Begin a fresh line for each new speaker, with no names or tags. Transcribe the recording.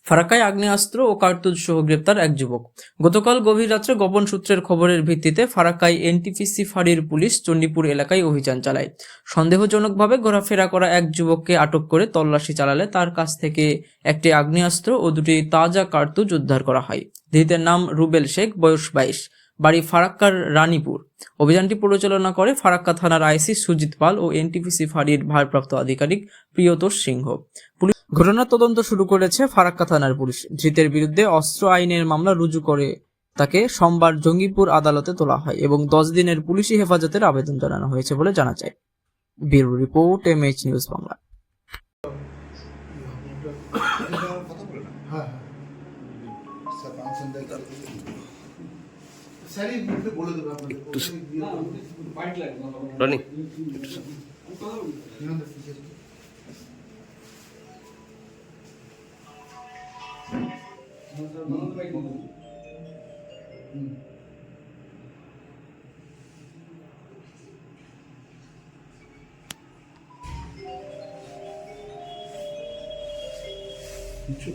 ফারাক্কায় আগ্নেয়াস্ত্র ও কার্তুজ সহ গ্রেপ্তার এক যুবক। গতকাল গভীর রাত্রে গোপন সূত্রের খবরের ভিত্তিতে ফারাক্কায় এনটিপিসি ফাঁড়ির পুলিশ চণ্ডীপুর এলাকায় অভিযান চালায়। সন্দেহজনকভাবে ঘোরাফেরা করা এক যুবককে আটক করে তল্লাশি চালালে তার কাছ থেকে একটি আগ্নেয়াস্ত্র ও দুটি তাজা কার্তুজ উদ্ধার করা হয়। ধৃতের নাম রুবেল শেখ, বয়স 22, বাড়ি ফারাক্কার রানীপুর। অভিযানটি পরিচালনা করে ফারাক্কা থানার আইসি সুজিত পাল ও এনটিপিসি ফাঁড়ির ভারপ্রাপ্ত আধিকারিক প্রিয়তোষ সিংহ। ঘটনার তদন্ত শুরু করেছে ফারাক্কা থানার পুলিশ। ধৃতের বিরুদ্ধে অস্ত্র আইনের মামলা রুজু করে তাকে সোমবার জঙ্গিপুর আদালতে তোলা হয় এবং 10 দিনের পুলিশি হেফাজতের আবেদন জানানো হয়েছে বলে জানা যায়। Bureau report, MH news Bangla.
কিছু